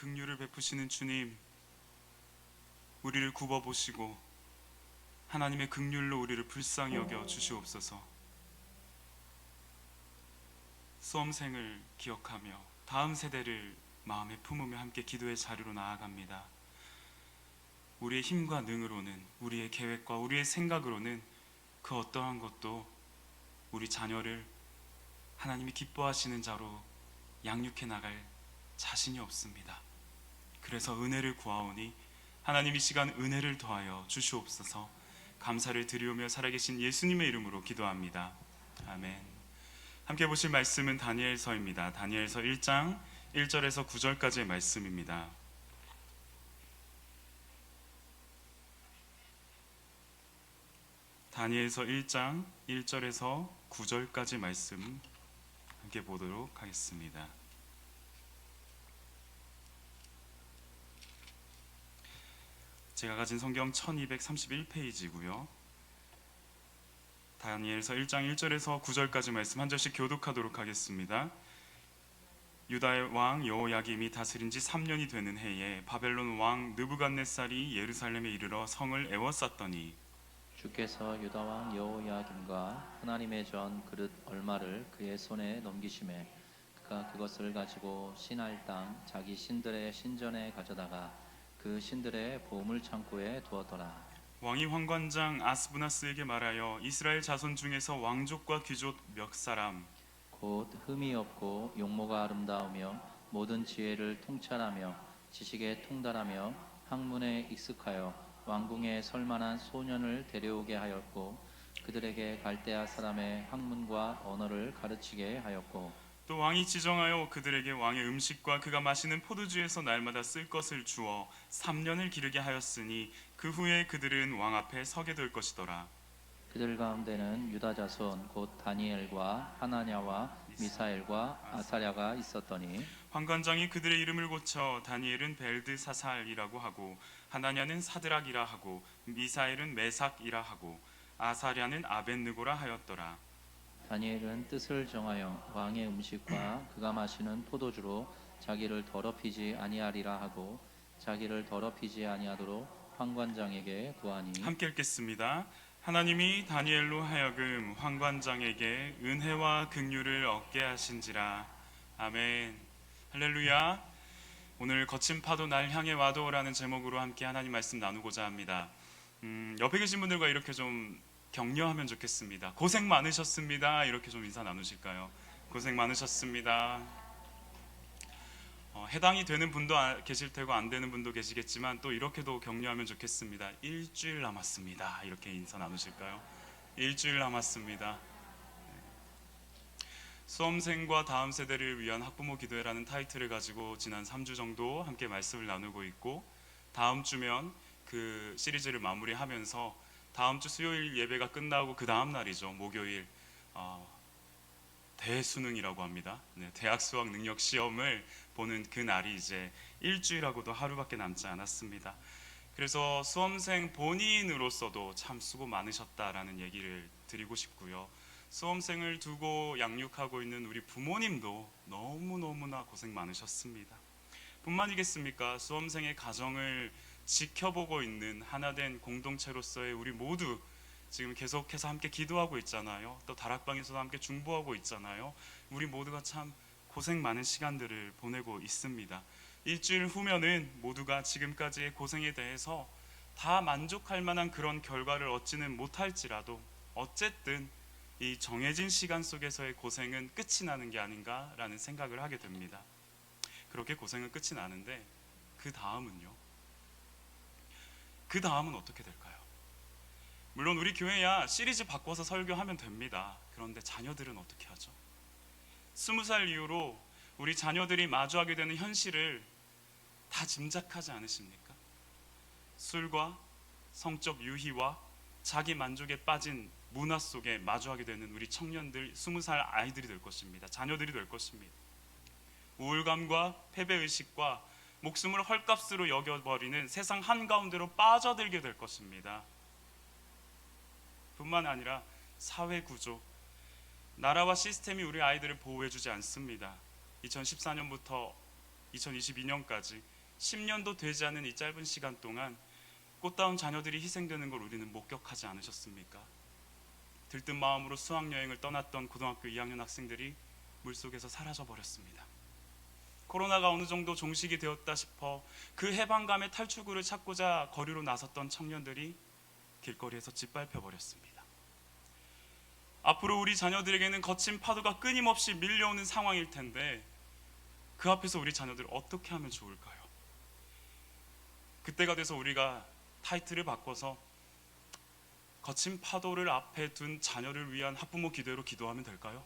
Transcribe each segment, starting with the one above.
긍휼을 베푸시는 주님, 우리를 굽어보시고 하나님의 긍휼로 우리를 불쌍히 여겨 주시옵소서. 수험생을 기억하며 다음 세대를 마음에 품으며 함께 기도의 자리로 나아갑니다. 우리의 힘과 능으로는, 우리의 계획과 우리의 생각으로는 그 어떠한 것도 우리 자녀를 하나님이 기뻐하시는 자로 양육해 나갈 자신이 없습니다. 그래서 은혜를 구하오니 하나님 이 시간 은혜를 더하여 주시옵소서. 감사를 드리오며 살아계신 예수님의 이름으로 기도합니다. 아멘. 함께 보실 말씀은 다니엘서입니다. 다니엘서 1장 1절에서 9절까지의 말씀입니다. 다니엘서 1장 1절에서 9절까지 말씀 함께 보도록 하겠습니다. 제가 가진 성경 1231페이지고요. 다니엘서 1장 1절에서 9절까지 말씀 한 절씩 교독하도록 하겠습니다. 유다의 왕 여호야김이 다스린 지 3년이 되는 해에 바벨론 왕 느부갓네살이 예루살렘에 이르러 성을 에워쌌더니 주께서 유다 왕 여호야김과 하나님의 전 그릇 얼마를 그의 손에 넘기심에 그가 그것을 가지고 신할 땅 자기 신들의 신전에 가져다가 그 신들의 보물 창고에 두었더라. 왕이 환관장 아스부나스에게 말하여 이스라엘 자손 중에서 왕족과 귀족 몇 사람 곧 흠이 없고 용모가 아름다우며 모든 지혜를 통찰하며 지식에 통달하며 학문에 익숙하여 왕궁에 설만한 소년을 데려오게 하였고 그들에게 갈대아 사람의 학문과 언어를 가르치게 하였고 또 왕이 지정하여 그들에게 왕의 음식과 그가 마시는 포도주에서 날마다 쓸 것을 주어 3년을 기르게 하였으니 그 후에 그들은 왕 앞에 서게 될 것이더라. 그들 가운데는 유다 자손 곧 다니엘과 하나냐와 미사엘과 아사랴가 있었더니 환관장이 그들의 이름을 고쳐 다니엘은 벨드사살이라고 하고 하나냐는 사드락이라 하고 미사엘은 메삭이라 하고 아사랴는 아벳느고라 하였더라. 다니엘은 뜻을 정하여 왕의 음식과 그가 마시는 포도주로 자기를 더럽히지 아니하리라 하고 자기를 더럽히지 아니하도록 환관장에게 구하니 함께 읽겠습니다. 하나님이 다니엘로 하여금 환관장에게 은혜와 긍휼을 얻게 하신지라. 아멘. 할렐루야. 오늘 거친 파도 날 향해 와도라는 제목으로 함께 하나님 말씀 나누고자 합니다. 옆에 계신 분들과 이렇게 좀 격려하면 좋겠습니다. 고생 많으셨습니다. 이렇게 좀 인사 나누실까요? 고생 많으셨습니다. 해당이 되는 분도 계실 테고 안 되는 분도 계시겠지만 또 이렇게도 격려하면 좋겠습니다. 일주일 남았습니다. 이렇게 인사 나누실까요? 일주일 남았습니다. 수험생과 다음 세대를 위한 학부모 기도회라는 타이틀을 가지고 지난 3주 정도 함께 말씀을 나누고 있고 다음 주면 그 시리즈를 마무리하면서 다음 주 수요일 예배가 끝나고 그 다음 날이죠. 목요일 대수능이라고 합니다. 대학 수학 능력 시험을 보는 그 날이 이제 일주일하고도 하루밖에 남지 않았습니다. 그래서 수험생 본인으로서도 참 수고 많으셨다라는 얘기를 드리고 싶고요. 수험생을 두고 양육하고 있는 우리 부모님도 너무너무나 고생 많으셨습니다. 뿐만이겠습니까? 수험생의 가정을 지켜보고 있는 하나된 공동체로서의 우리 모두 지금 계속해서 함께 기도하고 있잖아요. 또 다락방에서도 함께 중보하고 있잖아요. 우리 모두가 참 고생 많은 시간들을 보내고 있습니다. 일주일 후면은 모두가 지금까지의 고생에 대해서 다 만족할 만한 그런 결과를 얻지는 못할지라도 어쨌든 이 정해진 시간 속에서의 고생은 끝이 나는 게 아닌가라는 생각을 하게 됩니다. 그렇게 고생은 끝이 나는데 그 다음은요? 그 다음은 어떻게 될까요? 물론 우리 교회야 시리즈 바꿔서 설교하면 됩니다. 그런데 자녀들은 어떻게 하죠? 20살 이후로 우리 자녀들이 마주하게 되는 현실을 다 짐작하지 않으십니까? 술과 성적 유희와 자기 만족에 빠진 문화 속에 마주하게 되는 우리 청년들, 20살 아이들이 될 것입니다. 자녀들이 될 것입니다. 우울감과 패배의식과 목숨을 헐값으로 여겨버리는 세상 한가운데로 빠져들게 될 것입니다. 뿐만 아니라 사회구조, 나라와 시스템이 우리 아이들을 보호해주지 않습니다. 2014년부터 2022년까지 10년도 되지 않은 이 짧은 시간 동안 꽃다운 자녀들이 희생되는 걸 우리는 목격하지 않으셨습니까? 들뜬 마음으로 수학여행을 떠났던 고등학교 2학년 학생들이 물속에서 사라져 버렸습니다. 코로나가 어느 정도 종식이 되었다 싶어 그 해방감의 탈출구를 찾고자 거리로 나섰던 청년들이 길거리에서 짓밟혀 버렸습니다. 앞으로 우리 자녀들에게는 거친 파도가 끊임없이 밀려오는 상황일 텐데 그 앞에서 우리 자녀들 어떻게 하면 좋을까요? 그때가 돼서 우리가 타이틀을 바꿔서 거친 파도를 앞에 둔 자녀를 위한 학부모 기도회로 기도하면 될까요?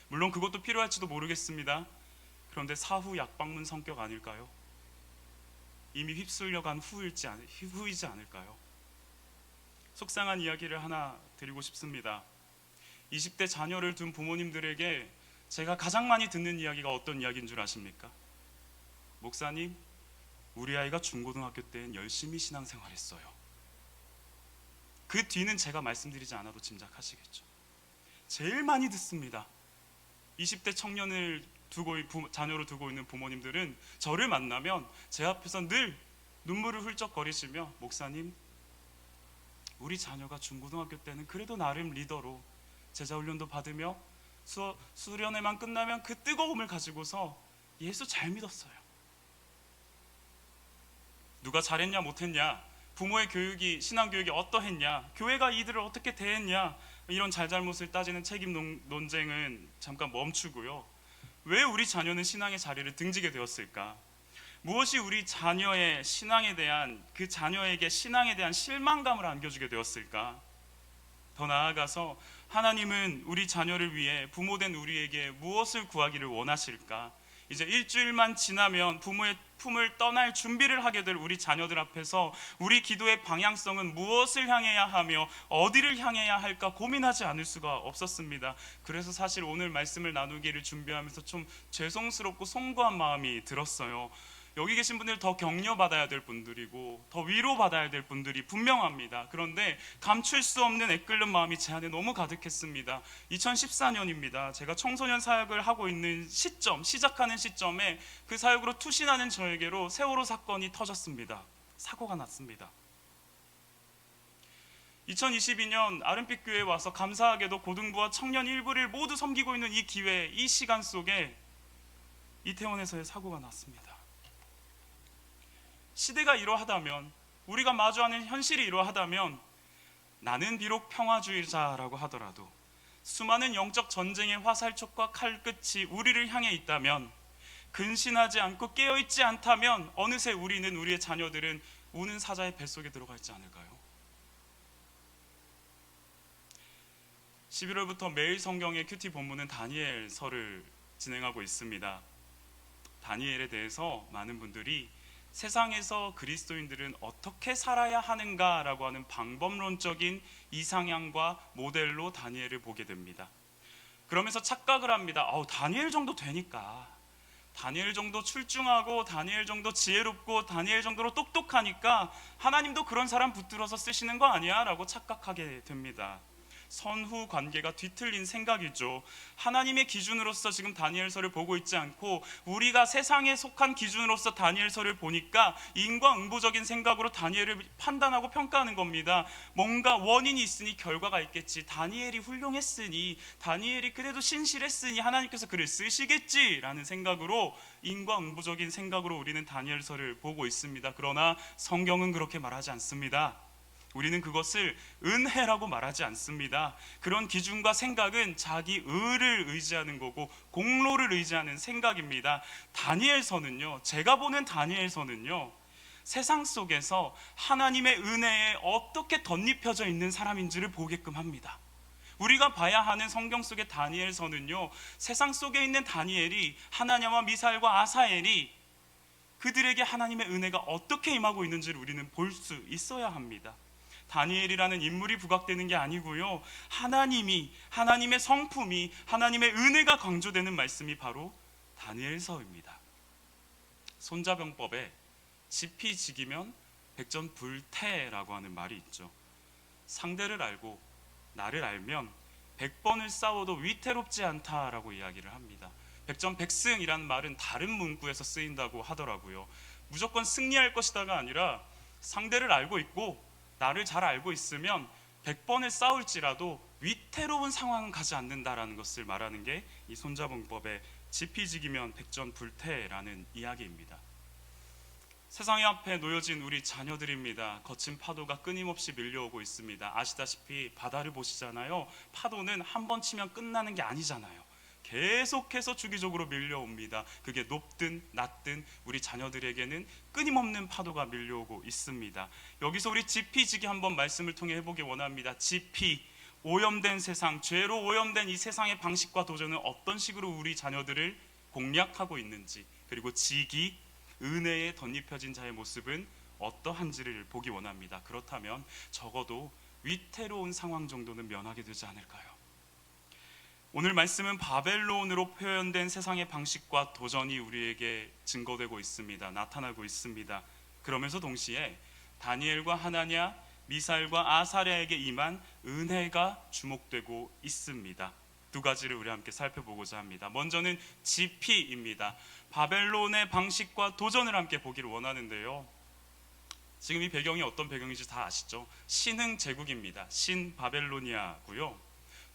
물론 그것도 필요할지도 모르겠습니다. 그런데 사후 약방문 성격 아닐까요? 이미 휩쓸려간 후이지 않을까요? 속상한 이야기를 하나 드리고 싶습니다. 20대 자녀를 둔 부모님들에게 제가 가장 많이 듣는 이야기가 어떤 이야기인 줄 아십니까? 목사님, 우리 아이가 중고등학교 때엔 열심히 신앙생활했어요. 그 뒤는 제가 말씀드리지 않아도 짐작하시겠죠. 제일 많이 듣습니다. 20대 청년을 자녀로 두고 있는 부모님들은 저를 만나면 제 앞에서 늘 눈물을 훌쩍거리시며 목사님, 우리 자녀가 중고등학교 때는 그래도 나름 리더로 제자훈련도 받으며 수련회만 끝나면 그 뜨거움을 가지고서 예수 잘 믿었어요. 누가 잘했냐 못했냐, 부모의 교육이, 신앙교육이 어떠했냐, 교회가 이들을 어떻게 대했냐, 이런 잘잘못을 따지는 책임 논쟁은 잠깐 멈추고요. 왜 우리 자녀는 신앙의 자리를 등지게 되었을까? 무엇이 우리 자녀의 신앙에 대한, 그 자녀에게 신앙에 대한 실망감을 안겨주게 되었을까? 더 나아가서 하나님은 우리 자녀를 위해 부모된 우리에게 무엇을 구하기를 원하실까? 이제 일주일만 지나면 부모의 품을 떠날 준비를 하게 될 우리 자녀들 앞에서 우리 기도의 방향성은 무엇을 향해야 하며 어디를 향해야 할까 고민하지 않을 수가 없었습니다. 그래서 사실 오늘 말씀을 나누기를 준비하면서 좀 죄송스럽고 송구한 마음이 들었어요. 여기 계신 분들 더 격려받아야 될 분들이고 더 위로받아야 될 분들이 분명합니다. 그런데 감출 수 없는 애끓는 마음이 제 안에 너무 가득했습니다. 2014년입니다. 제가 청소년 사역을 하고 있는 시작하는 시점에 그 사역으로 투신하는 저에게로 세월호 사건이 터졌습니다. 사고가 났습니다. 2022년 아름빛 교회에 와서 감사하게도 고등부와 청년 일부를 모두 섬기고 있는 이 기회, 이 시간 속에 이태원에서의 사고가 났습니다. 시대가 이러하다면, 우리가 마주하는 현실이 이러하다면 나는 비록 평화주의자라고 하더라도 수많은 영적 전쟁의 화살촉과 칼끝이 우리를 향해 있다면, 근신하지 않고 깨어있지 않다면 어느새 우리는, 우리의 자녀들은 우는 사자의 뱃속에 들어가 있지 않을까요? 11월부터 매일 성경의 큐티 본문은 다니엘서를 진행하고 있습니다. 다니엘에 대해서 많은 분들이 세상에서 그리스도인들은 어떻게 살아야 하는가라고 하는 방법론적인 이상향과 모델로 다니엘을 보게 됩니다. 그러면서 착각을 합니다. 다니엘 정도 되니까, 다니엘 정도 출중하고 다니엘 정도 지혜롭고 다니엘 정도로 똑똑하니까 하나님도 그런 사람 붙들어서 쓰시는 거 아니야? 라고 착각하게 됩니다. 선후 관계가 뒤틀린 생각이죠. 하나님의 기준으로서 지금 다니엘서를 보고 있지 않고 우리가 세상에 속한 기준으로서 다니엘서를 보니까 인과응보적인 생각으로 다니엘을 판단하고 평가하는 겁니다. 뭔가 원인이 있으니 결과가 있겠지, 다니엘이 훌륭했으니, 다니엘이 그래도 신실했으니 하나님께서 그를 쓰시겠지라는 생각으로, 인과응보적인 생각으로 우리는 다니엘서를 보고 있습니다. 그러나 성경은 그렇게 말하지 않습니다. 우리는 그것을 은혜라고 말하지 않습니다. 그런 기준과 생각은 자기 의를 의지하는 거고 공로를 의지하는 생각입니다. 다니엘서는요, 제가 보는 다니엘서는요, 세상 속에서 하나님의 은혜에 어떻게 덧입혀져 있는 사람인지를 보게끔 합니다. 우리가 봐야 하는 성경 속의 다니엘서는요, 세상 속에 있는 다니엘이, 하나냐와 미사엘과 아사엘이 그들에게 하나님의 은혜가 어떻게 임하고 있는지를 우리는 볼 수 있어야 합니다. 다니엘이라는 인물이 부각되는 게 아니고요, 하나님의 성품이, 하나님의 은혜가 강조되는 말씀이 바로 다니엘서입니다. 손자병법에 지피지기면 백전불태라고 하는 말이 있죠. 상대를 알고 나를 알면 100번을 싸워도 위태롭지 않다라고 이야기를 합니다. 백전백승이라는 말은 다른 문구에서 쓰인다고 하더라고요. 무조건 승리할 것이다가 아니라 상대를 알고 있고 나를 잘 알고 있으면 100번을 싸울지라도 위태로운 상황은 가지 않는다라는 것을 말하는 게 이 손자봉법의 지피지기면 백전불태라는 이야기입니다. 세상의 앞에 놓여진 우리 자녀들입니다. 거친 파도가 끊임없이 밀려오고 있습니다. 아시다시피 바다를 보시잖아요. 파도는 한 번 치면 끝나는 게 아니잖아요. 계속해서 주기적으로 밀려옵니다. 그게 높든 낮든 우리 자녀들에게는 끊임없는 파도가 밀려오고 있습니다. 여기서 우리 지피지기 한번 말씀을 통해 해보기 원합니다. 지피, 오염된 세상, 죄로 오염된 이 세상의 방식과 도전은 어떤 식으로 우리 자녀들을 공략하고 있는지, 그리고 지기, 은혜에 덧입혀진 자의 모습은 어떠한지를 보기 원합니다. 그렇다면 적어도 위태로운 상황 정도는 면하게 되지 않을까요? 오늘 말씀은 바벨론으로 표현된 세상의 방식과 도전이 우리에게 증거되고 있습니다. 나타나고 있습니다. 그러면서 동시에 다니엘과 하나냐, 미사엘과 아사랴에게 임한 은혜가 주목되고 있습니다. 두 가지를 우리 함께 살펴보고자 합니다. 먼저는 지피입니다. 바벨론의 방식과 도전을 함께 보기를 원하는데요. 지금 이 배경이 어떤 배경인지 다 아시죠? 신흥 제국입니다. 신바벨로니아고요.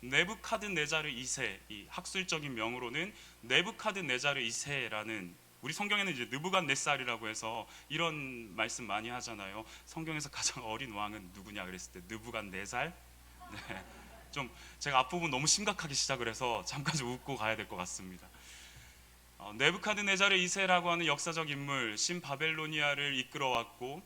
네부카드네자르 2세, 이 학술적인 명으로는 네부카드네자르 2세라는, 우리 성경에는 이제 느부갓네살이라고 해서 이런 말씀 많이 하잖아요. 성경에서 가장 어린 왕은 누구냐 그랬을 때 느부갓네살. 네. 좀 제가 앞부분 너무 심각하게 시작을 해서 잠깐 좀 웃고 가야 될 것 같습니다. 네부카드네자르 2세라고 하는 역사적 인물, 신바벨로니아를 이끌어왔고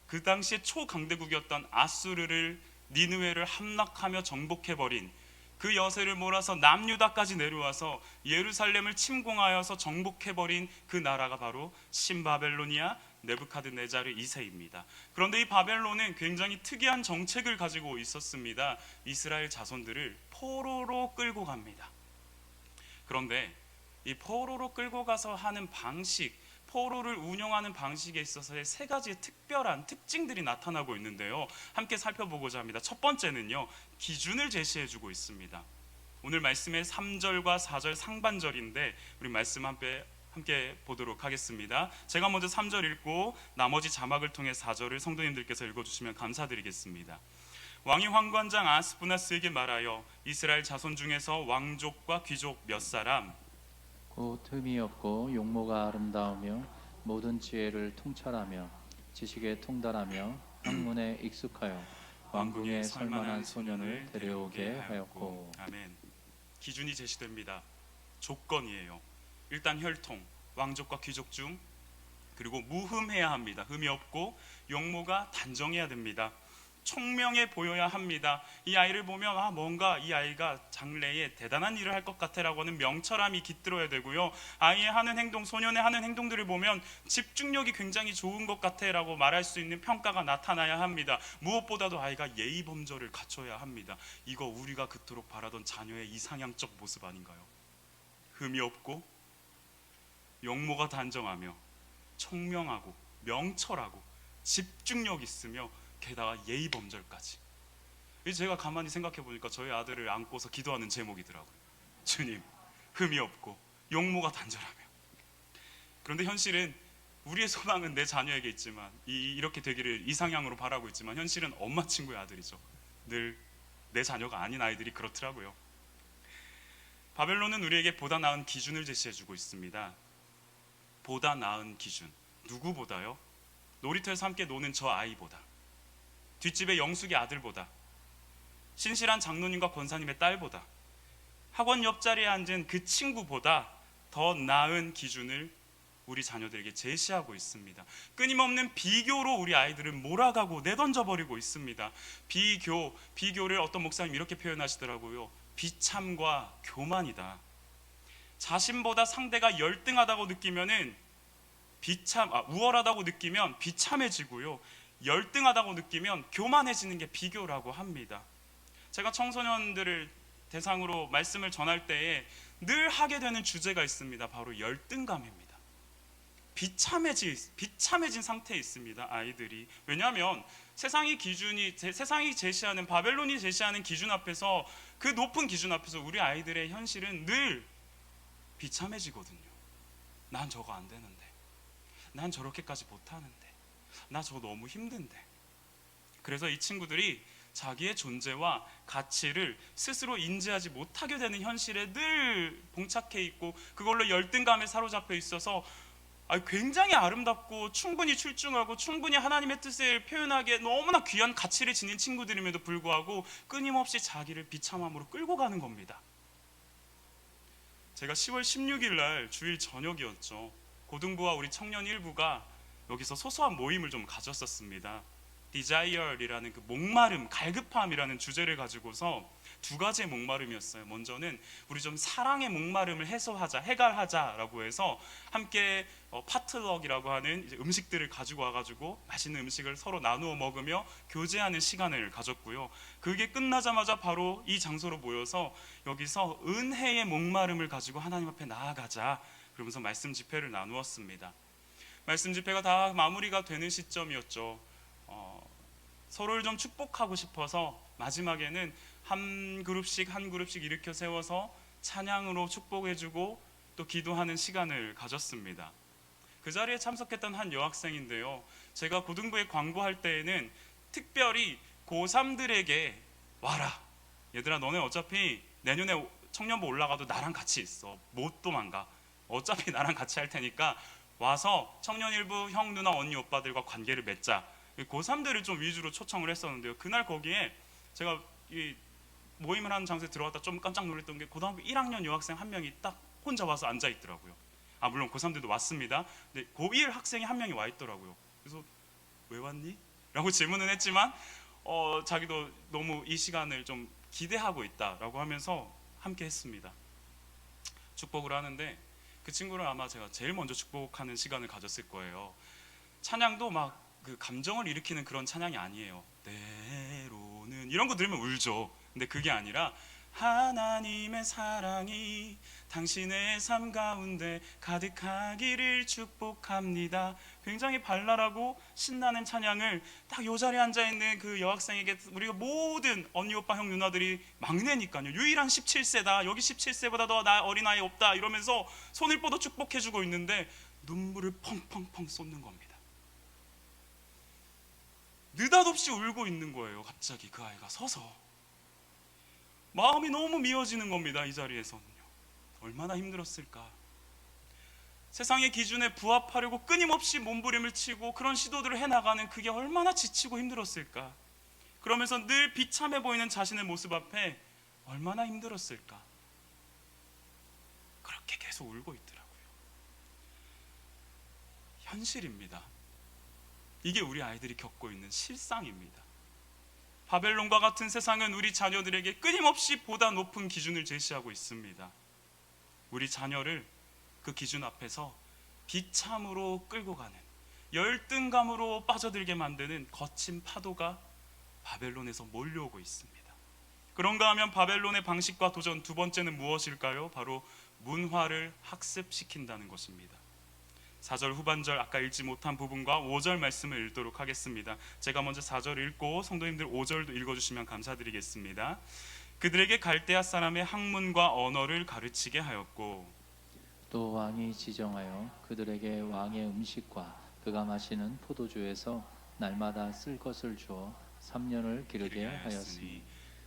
그 당시에 초강대국이었던 아수르를, 니느웨를 함락하며 정복해버린, 그 여세를 몰아서 남유다까지 내려와서 예루살렘을 침공하여서 정복해버린 그 나라가 바로 신바벨로니아 네부카드네자르 2세입니다. 그런데 이 바벨론은 굉장히 특이한 정책을 가지고 있었습니다. 이스라엘 자손들을 포로로 끌고 갑니다. 그런데 이 포로로 끌고 가서 하는 방식, 포로를 운영하는 방식에 있어서의 세 가지의 특별한 특징들이 나타나고 있는데요. 함께 살펴보고자 합니다. 첫 번째는요, 기준을 제시해주고 있습니다. 오늘 말씀의 3절과 4절 상반절인데 우리 말씀 함께 보도록 하겠습니다. 제가 먼저 3절 읽고 나머지 자막을 통해 4절을 성도님들께서 읽어주시면 감사드리겠습니다. 왕이 환관장 아스푸나스에게 말하여 이스라엘 자손 중에서 왕족과 귀족 몇 사람, 곧 흠이 없고 용모가 아름다우며 모든 지혜를 통찰하며 지식에 통달하며 학문에 익숙하여 왕궁에 설만한 소년을 데려오게 하였고. 아멘. 기준이 제시됩니다. 조건이에요. 일단 혈통, 왕족과 귀족 중, 그리고 무흠해야 합니다. 흠이 없고 용모가 단정해야 됩니다. 총명해 보여야 합니다. 이 아이를 보면 뭔가 이 아이가 장래에 대단한 일을 할 것 같아라고 하는 명철함이 깃들어야 되고요. 아이의 하는 행동, 소년의 하는 행동들을 보면 집중력이 굉장히 좋은 것 같아라고 말할 수 있는 평가가 나타나야 합니다. 무엇보다도 아이가 예의 범절을 갖춰야 합니다. 이거 우리가 그토록 바라던 자녀의 이상향적 모습 아닌가요? 흠이 없고 용모가 단정하며 총명하고 명철하고 집중력 있으며 게다가 예의 범절까지. 제가 가만히 생각해 보니까 저희 아들을 안고서 기도하는 제목이더라고요. 주님, 흠이 없고 용모가 단절하며. 그런데 현실은, 우리의 소망은 내 자녀에게 있지만, 이렇게 되기를 이상향으로 바라고 있지만, 현실은 엄마 친구의 아들이죠. 늘 내 자녀가 아닌 아이들이 그렇더라고요. 바벨론은 우리에게 보다 나은 기준을 제시해주고 있습니다. 보다 나은 기준. 누구보다요? 놀이터에서 함께 노는 저 아이보다, 뒷집의 영숙이 아들보다, 신실한 장로님과 권사님의 딸보다, 학원 옆자리에 앉은 그 친구보다 더 나은 기준을 우리 자녀들에게 제시하고 있습니다. 끊임없는 비교로 우리 아이들을 몰아가고 내던져버리고 있습니다. 비교를 어떤 목사님 이렇게 표현하시더라고요. 비참과 교만이다. 자신보다 상대가 열등하다고 느끼면은 우월하다고 느끼면 비참해지고요, 열등하다고 느끼면 교만해지는 게 비교라고 합니다. 제가 청소년들을 대상으로 말씀을 전할 때에 늘 하게 되는 주제가 있습니다. 바로 열등감입니다. 비참해진 상태에 있습니다, 아이들이. 왜냐하면 세상이 제시하는, 바벨론이 제시하는 기준 앞에서, 그 높은 기준 앞에서 우리 아이들의 현실은 늘 비참해지거든요. 난 저거 안 되는데, 난 저렇게까지 못하는데, 나 저거 너무 힘든데. 그래서 이 친구들이 자기의 존재와 가치를 스스로 인지하지 못하게 되는 현실에 늘 봉착해 있고 그걸로 열등감에 사로잡혀 있어서 굉장히 아름답고 충분히 출중하고 충분히 하나님의 뜻을 표현하기에 너무나 귀한 가치를 지닌 친구들임에도 불구하고 끊임없이 자기를 비참함으로 끌고 가는 겁니다. 제가 10월 16일 날 주일 저녁이었죠. 고등부와 우리 청년 일부가 여기서 소소한 모임을 좀 가졌었습니다. Desire이라는 그 목마름, 갈급함이라는 주제를 가지고서 두 가지의 목마름이었어요. 먼저는 우리 좀 사랑의 목마름을 해소하자, 해갈하자라고 해서 함께 파트럭이라고 하는 이제 음식들을 가지고 와가지고 맛있는 음식을 서로 나누어 먹으며 교제하는 시간을 가졌고요. 그게 끝나자마자 바로 이 장소로 모여서 여기서 은혜의 목마름을 가지고 하나님 앞에 나아가자 그러면서 말씀 집회를 나누었습니다. 말씀 집회가 다 마무리가 되는 시점이었죠. 서로를 좀 축복하고 싶어서 마지막에는 한 그룹씩 일으켜 세워서 찬양으로 축복해주고 또 기도하는 시간을 가졌습니다. 그 자리에 참석했던 한 여학생인데요, 제가 고등부에 광고할 때에는 특별히 고3들에게 와라, 얘들아 너네 어차피 내년에 청년부 올라가도 나랑 같이 있어, 못 도망가, 어차피 나랑 같이 할 테니까 와서 청년일부 형 누나 언니 오빠들과 관계를 맺자, 고3들을 좀 위주로 초청을 했었는데요, 그날 거기에 제가 이 모임을 하는 장소에 들어갔다 좀 깜짝 놀랐던 게 고등학교 1학년 여학생 한 명이 딱 혼자 와서 앉아 있더라고요. 물론 고3들도 왔습니다. 근데 고1 학생이 한 명이 와 있더라고요. 그래서 왜 왔니? 라고 질문은 했지만 자기도 너무 이 시간을 좀 기대하고 있다라고 하면서 함께 했습니다. 축복을 하는데 그 친구를 아마 제가 제일 먼저 축복하는 시간을 가졌을 거예요. 찬양도 막 그 감정을 일으키는 그런 찬양이 아니에요. 때로는 이런 거 들으면 울죠. 근데 그게 아니라 하나님의 사랑이 당신의 삶 가운데 가득하기를 축복합니다. 굉장히 발랄하고 신나는 찬양을 딱 이 자리에 앉아있는 그 여학생에게 우리가 모든 언니 오빠 형 누나들이 막내니까요, 유일한 17세다, 여기 17세보다 더 나 어린아이 없다 이러면서 손을 뻗어 축복해주고 있는데 눈물을 펑펑펑 쏟는 겁니다. 느닷없이 울고 있는 거예요. 갑자기 그 아이가 서서 마음이 너무 미어지는 겁니다. 이 자리에서는요, 얼마나 힘들었을까. 세상의 기준에 부합하려고 끊임없이 몸부림을 치고 그런 시도들을 해나가는 그게 얼마나 지치고 힘들었을까. 그러면서 늘 비참해 보이는 자신의 모습 앞에 얼마나 힘들었을까. 그렇게 계속 울고 있더라고요. 현실입니다. 이게 우리 아이들이 겪고 있는 실상입니다. 바벨론과 같은 세상은 우리 자녀들에게 끊임없이 보다 높은 기준을 제시하고 있습니다. 우리 자녀를 그 기준 앞에서 비참으로 끌고 가는, 열등감으로 빠져들게 만드는 거친 파도가 바벨론에서 몰려오고 있습니다. 그런가 하면 바벨론의 방식과 도전 두 번째는 무엇일까요? 바로 문화를 학습시킨다는 것입니다. 4절 후반절 아까 읽지 못한 부분과 5절 말씀을 읽도록 하겠습니다. 제가 먼저 4절 읽고 성도님들 5절도 읽어주시면 감사드리겠습니다. 그들에게 갈대아 사람의 학문과 언어를 가르치게 하였고 또 왕이 지정하여 그들에게 왕의 음식과 그가 마시는 포도주에서 날마다 쓸 것을 주어 3년을 기르게 하였으니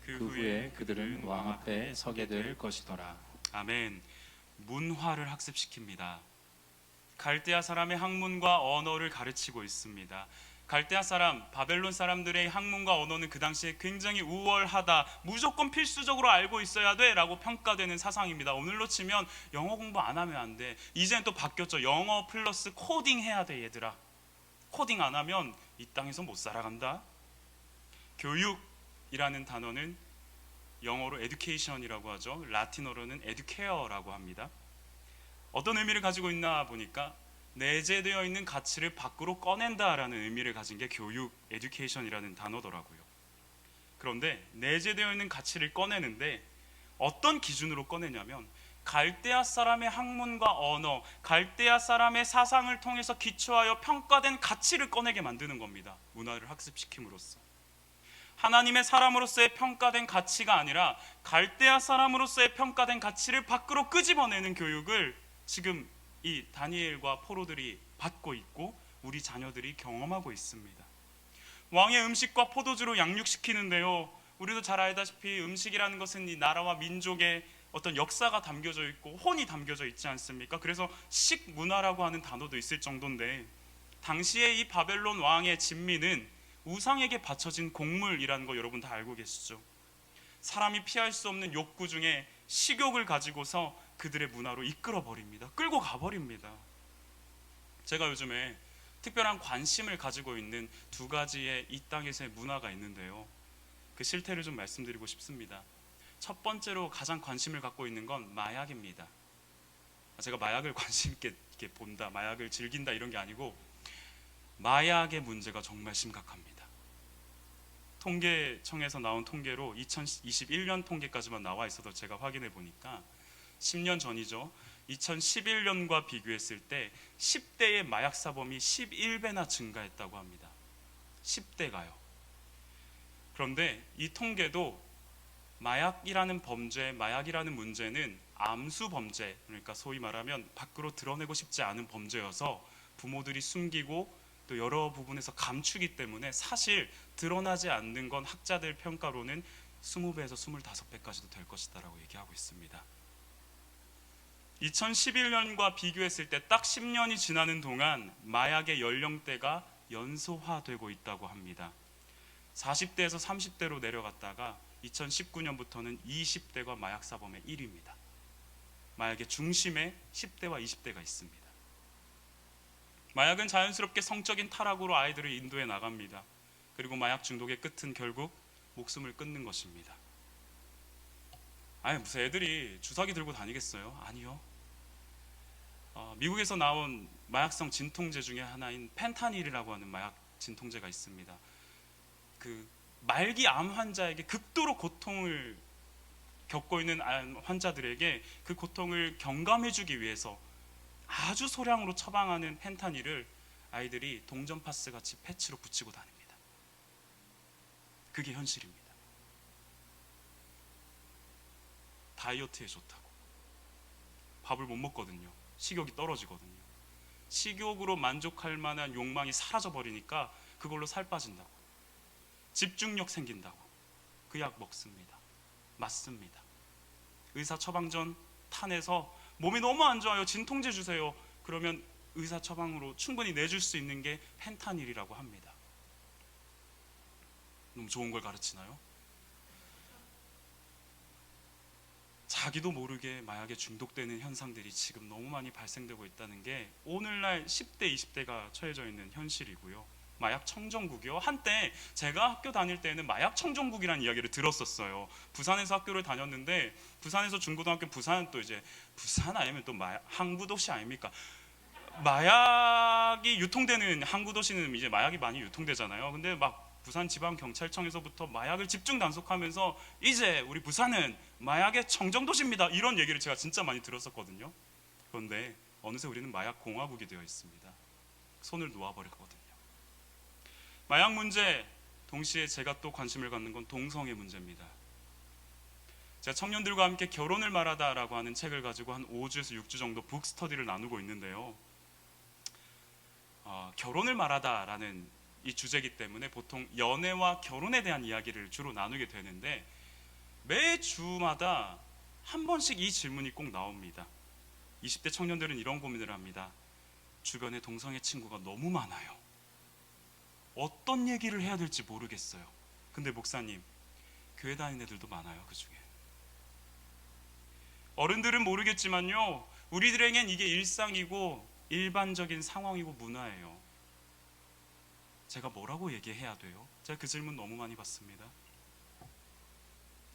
그 후에 그들은 왕 앞에 서게 될 것이더라. 아멘. 문화를 학습시킵니다. 갈대아 사람의 학문과 언어를 가르치고 있습니다. 갈대아 사람, 바벨론 사람들의 학문과 언어는 그 당시에 굉장히 우월하다, 무조건 필수적으로 알고 있어야 돼 라고 평가되는 사상입니다. 오늘로 치면 영어 공부 안 하면 안 돼. 이제는 또 바뀌었죠. 영어 플러스 코딩 해야 돼 얘들아. 코딩 안 하면 이 땅에서 못 살아간다. 교육이라는 단어는 영어로 education이라고 하죠. 라틴어로는 educare라고 합니다. 어떤 의미를 가지고 있나 보니까 내재되어 있는 가치를 밖으로 꺼낸다라는 의미를 가진 게 교육, education이라는 단어더라고요. 그런데 내재되어 있는 가치를 꺼내는데 어떤 기준으로 꺼내냐면 갈대아 사람의 학문과 언어, 갈대아 사람의 사상을 통해서 기초하여 평가된 가치를 꺼내게 만드는 겁니다. 문화를 학습시킴으로써. 하나님의 사람으로서의 평가된 가치가 아니라 갈대아 사람으로서의 평가된 가치를 밖으로 끄집어내는 교육을 지금 이 다니엘과 포로들이 받고 있고 우리 자녀들이 경험하고 있습니다. 왕의 음식과 포도주로 양육시키는데요, 우리도 잘 알다시피 음식이라는 것은 이 나라와 민족의 어떤 역사가 담겨져 있고 혼이 담겨져 있지 않습니까? 그래서 식문화라고 하는 단어도 있을 정도인데, 당시에 이 바벨론 왕의 진미는 우상에게 바쳐진 곡물이라는 거 여러분 다 알고 계시죠? 사람이 피할 수 없는 욕구 중에 식욕을 가지고서 그들의 문화로 이끌어 버립니다. 끌고 가버립니다. 제가 요즘에 특별한 관심을 가지고 있는 두 가지의 이 땅에서의 문화가 있는데요, 그 실태를 좀 말씀드리고 싶습니다. 첫 번째로 가장 관심을 갖고 있는 건 마약입니다. 제가 마약을 관심 있게 이렇게 본다, 마약을 즐긴다 이런 게 아니고, 마약의 문제가 정말 심각합니다. 통계청에서 나온 통계로 2021년 통계까지만 나와 있어도 제가 확인해 보니까 10년 전이죠. 2011년과 비교했을 때 10대의 마약 사범이 11배나 증가했다고 합니다. 10대가요. 그런데 이 통계도 마약이라는 범죄, 마약이라는 문제는 암수 범죄, 그러니까 소위 말하면 밖으로 드러내고 싶지 않은 범죄여서 부모들이 숨기고 또 여러 부분에서 감추기 때문에 사실 드러나지 않는 건 학자들 평가로는 20배에서 25배까지도 될 것이다라고 얘기하고 있습니다. 2011년과 비교했을 때 딱 10년이 지나는 동안 마약의 연령대가 연소화되고 있다고 합니다. 40대에서 30대로 내려갔다가 2019년부터는 20대가 마약 사범의 1위입니다. 마약의 중심에 10대와 20대가 있습니다. 마약은 자연스럽게 성적인 타락으로 아이들을 인도해 나갑니다. 그리고 마약 중독의 끝은 결국 목숨을 끊는 것입니다. 아니, 무슨 애들이 주사기 들고 다니겠어요? 아니요. 미국에서 나온 마약성 진통제 중에 하나인 펜타닐이라고 하는 마약 진통제가 있습니다. 그 말기 암 환자에게 극도로 고통을 겪고 있는 암 환자들에게 그 고통을 경감해주기 위해서 아주 소량으로 처방하는 펜타닐을 아이들이 동전 파스 같이 패치로 붙이고 다닙니다. 그게 현실입니다. 다이어트에 좋다고. 밥을 못 먹거든요. 식욕이 떨어지거든요. 식욕으로 만족할 만한 욕망이 사라져 버리니까 그걸로 살 빠진다고, 집중력 생긴다고 그 약 먹습니다. 맞습니다. 의사 처방 전 탄에서 몸이 너무 안 좋아요, 진통제 주세요. 그러면 의사 처방으로 충분히 내줄 수 있는 게 펜타닐이라고 합니다. 너무 좋은 걸 가르치나요? 자기도 모르게 마약에 중독되는 현상들이 지금 너무 많이 발생되고 있다는 게 오늘날 10대, 20대가 처해져 있는 현실이고요. 마약 청정국이요. 한때 제가 학교 다닐 때는 마약 청정국이라는 이야기를 들었었어요. 부산에서 학교를 다녔는데, 부산에서 중고등학교, 부산 또 이제 부산 아니면 또 항구 도시 아닙니까? 마약이 유통되는 항구 도시는 이제 마약이 많이 유통되잖아요. 근데 막 부산 지방경찰청에서부터 마약을 집중 단속하면서 이제 우리 부산은 마약의 청정도시입니다, 이런 얘기를 제가 진짜 많이 들었었거든요. 그런데 어느새 우리는 마약 공화국이 되어 있습니다. 손을 놓아버렸거든요. 마약 문제, 동시에 제가 또 관심을 갖는 건 동성애 문제입니다. 제가 청년들과 함께 결혼을 말하다라고 하는 책을 가지고 한 5주에서 6주 정도 북스터디를 나누고 있는데요, 결혼을 말하다라는 이 주제이기 때문에 보통 연애와 결혼에 대한 이야기를 주로 나누게 되는데, 매주마다 한 번씩 이 질문이 꼭 나옵니다. 20대 청년들은 이런 고민을 합니다. 주변에 동성애 친구가 너무 많아요. 어떤 얘기를 해야 될지 모르겠어요. 근데 목사님, 교회 다니는 애들도 많아요. 그 중에 어른들은 모르겠지만요, 우리들에겐 이게 일상이고 일반적인 상황이고 문화예요. 제가 뭐라고 얘기해야 돼요? 제가 그 질문 너무 많이 받습니다.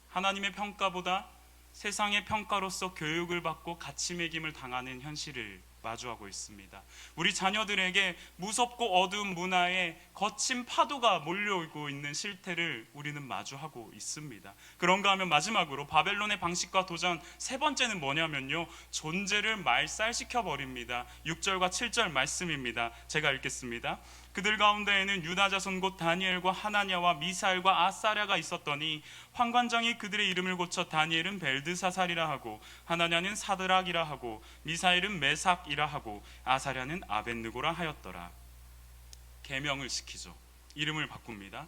하나님의 평가보다 세상의 평가로서 교육을 받고 가치 매김을 당하는 현실을 마주하고 있습니다. 우리 자녀들에게 무섭고 어두운 문화에 거친 파도가 몰려오고 있는 실태를 우리는 마주하고 있습니다. 그런가 하면 마지막으로 바벨론의 방식과 도전 세 번째는 뭐냐면요, 존재를 말살시켜 버립니다. 6절과 7절 말씀입니다. 제가 읽겠습니다. 그들 가운데에는 유다 자손 곧 다니엘과 하나냐와 미사엘과 아사랴가 있었더니 환관장이 그들의 이름을 고쳐 다니엘은 벨드사살이라 하고 하나냐는 사드락이라 하고 미사엘은 메삭이라 하고 아사랴는 아벳느고라 하였더라. 계명을 시키죠. 이름을 바꿉니다.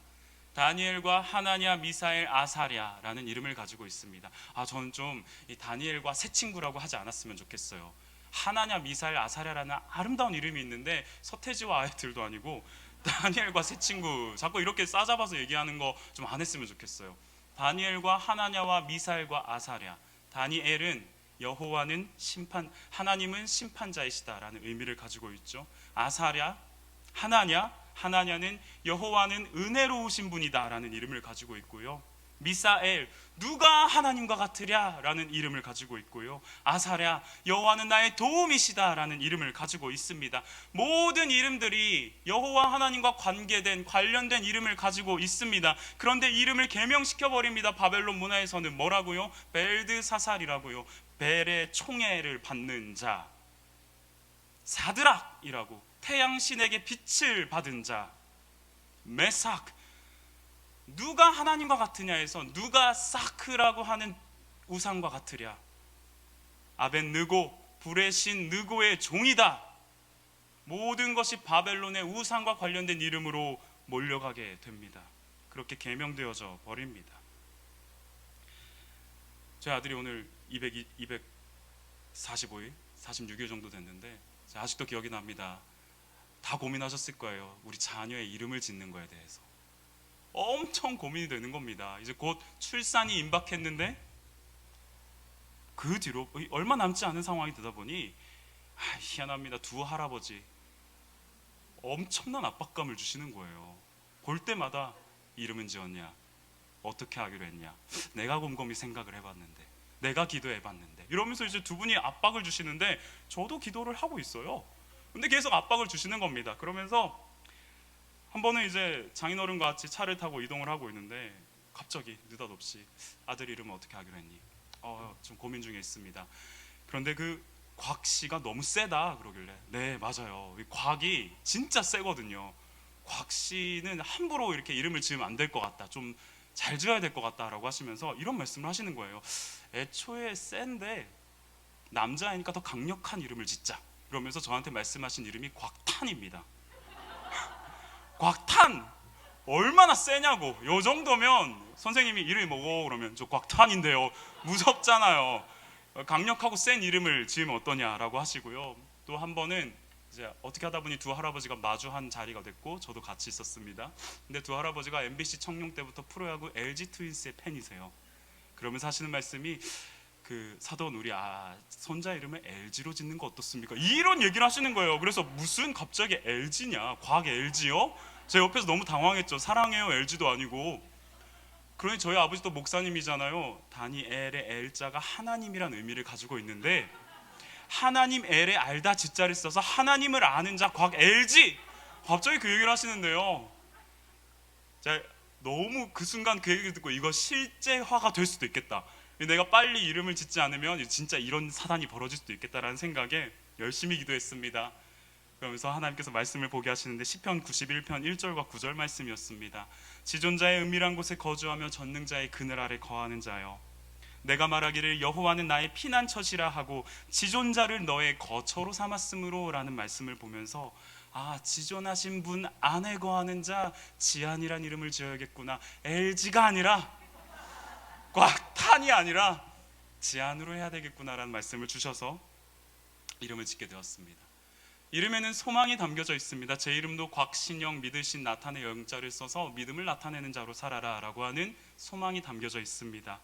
다니엘과 하나냐, 미사엘, 아사랴라는 이름을 가지고 있습니다. 저는 좀 이 다니엘과 새 친구라고 하지 않았으면 좋겠어요. 하나냐, 미사엘, 아사랴라는 아름다운 이름이 있는데 서태지와 아이들도 아니고 다니엘과 새 친구 자꾸 이렇게 싸잡아서 얘기하는 거 좀 안 했으면 좋겠어요. 다니엘과 하나냐와 미사엘과 아사랴. 다니엘은 여호와는 하나님은 심판자이시다라는 의미를 가지고 있죠. 아사랴, 하나냐는 여호와는 은혜로우신 분이다라는 이름을 가지고 있고요. 미사엘, 누가 하나님과 같으랴라는 이름을 가지고 있고요. 아사랴, 여호와는 나의 도움이시다라는 이름을 가지고 있습니다. 모든 이름들이 여호와 하나님과 관련된 이름을 가지고 있습니다. 그런데 이름을 개명시켜 버립니다. 바벨론 문화에서는 뭐라고요? 벨드사살이라고요. 벨의 총애를 받는 자, 사드락이라고, 태양신에게 빛을 받은 자, 메삭, 누가 하나님과 같으냐에서 누가 사크라고 하는 우상과 같으랴, 아벳느고, 불의 신 느고의 종이다. 모든 것이 바벨론의 우상과 관련된 이름으로 몰려가게 됩니다. 그렇게 계명되어져 버립니다. 제 아들이 오늘 245일, 46일 정도 됐는데 아직도 기억이 납니다. 다 고민하셨을 거예요. 우리 자녀의 이름을 짓는 거에 대해서 엄청 고민이 되는 겁니다. 이제 곧 출산이 임박했는데 그 뒤로 얼마 남지 않은 상황이 되다 보니 희한합니다. 두 할아버지 엄청난 압박감을 주시는 거예요. 볼 때마다 이름은 지었냐, 어떻게 하기로 했냐, 내가 곰곰이 생각을 해봤는데, 내가 기도해봤는데, 이러면서 이제 두 분이 압박을 주시는데 저도 기도를 하고 있어요. 근데 계속 압박을 주시는 겁니다. 그러면서 한 번은 이제 장인어른과 같이 차를 타고 이동을 하고 있는데 갑자기 느닷없이 아들 이름은 어떻게 하기로 했니? 좀 고민 중에 있습니다. 그런데 그 곽씨가 너무 세다 그러길래, 네 맞아요, 이 곽이 진짜 세거든요. 곽씨는 함부로 이렇게 이름을 지으면 안 될 것 같다, 좀 잘 지어야 될 것 같다라고 하시면서 이런 말씀을 하시는 거예요. 애초에 센데 남자이니까 더 강력한 이름을 짓자, 그러면서 저한테 말씀하신 이름이 곽탄입니다. 곽탄! 얼마나 세냐고. 요 정도면 선생님이 이름이 뭐고 그러면 저 곽탄인데요. 무섭잖아요. 강력하고 센 이름을 지으면 어떠냐라고 하시고요. 또 한 번은 이제 어떻게 하다 보니 두 할아버지가 마주한 자리가 됐고 저도 같이 있었습니다. 근데 두 할아버지가 MBC 청룡 때부터 프로야구 LG 트윈스의 팬이세요. 그러면서 하시는 말씀이 그 사돈 우리 손자 이름을 LG로 짓는 거 어떻습니까? 이런 얘기를 하시는 거예요. 그래서 무슨 갑자기 LG냐, 곽 LG요? 제 옆에서 너무 당황했죠. 사랑해요 LG도 아니고. 그러니 저희 아버지도 목사님이잖아요. 다니엘의 L자가 하나님이란 의미를 가지고 있는데 하나님 L에 알다 지자를 써서 하나님을 아는 자 곽 LG, 갑자기 그 얘기를 하시는데요. 제가 너무 그 순간 그 얘기를 듣고 이거 실제화가 될 수도 있겠다, 내가 빨리 이름을 짓지 않으면 진짜 이런 사단이 벌어질 수도 있겠다라는 생각에 열심히 기도했습니다. 그러면서 하나님께서 말씀을 보게 하시는데 시편 91편 1절과 9절 말씀이었습니다. 지존자의 은밀한 곳에 거주하며 전능자의 그늘 아래 거하는 자여, 내가 말하기를 여호와는 나의 피난처시라 하고 지존자를 너의 거처로 삼았으므로 라는 말씀을 보면서 지존하신 분 안에 거하는 자, 지안이란 이름을 지어야겠구나. LG가 아니라 곽탄이 아니라 지안으로 해야 되겠구나라는 말씀을 주셔서 이름을 짓게 되었습니다. 이름에는 소망이 담겨져 있습니다. 제 이름도 곽신영, 믿으신 나탄의 영자를 써서 믿음을 나타내는 자로 살아라 라고 하는 소망이 담겨져 있습니다.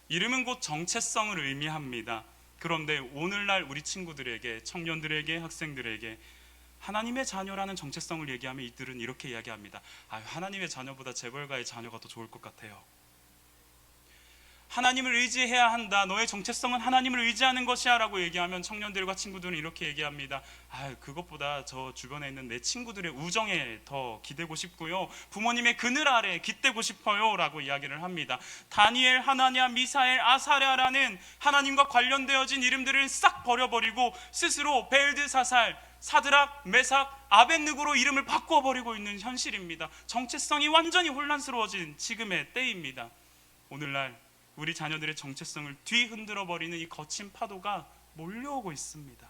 이름은 곧 정체성을 의미합니다. 그런데 오늘날 우리 친구들에게, 청년들에게, 학생들에게 하나님의 자녀라는 정체성을 얘기하면 이들은 이렇게 이야기합니다. 하나님의 자녀보다 재벌가의 자녀가 더 좋을 것 같아요. 하나님을 의지해야 한다, 너의 정체성은 하나님을 의지하는 것이야 라고 얘기하면 청년들과 친구들은 이렇게 얘기합니다. 그것보다 저 주변에 있는 내 친구들의 우정에 더 기대고 싶고요, 부모님의 그늘 아래 깃대고 싶어요 라고 이야기를 합니다. 다니엘, 하나냐, 미사엘, 아사랴라는 하나님과 관련되어진 이름들을 싹 버려버리고 스스로 벨드사살, 사드락, 메삭, 아벳느고로 이름을 바꿔버리고 있는 현실입니다. 정체성이 완전히 혼란스러워진 지금의 때입니다. 오늘날 우리 자녀들의 정체성을 뒤흔들어버리는 이 거친 파도가 몰려오고 있습니다.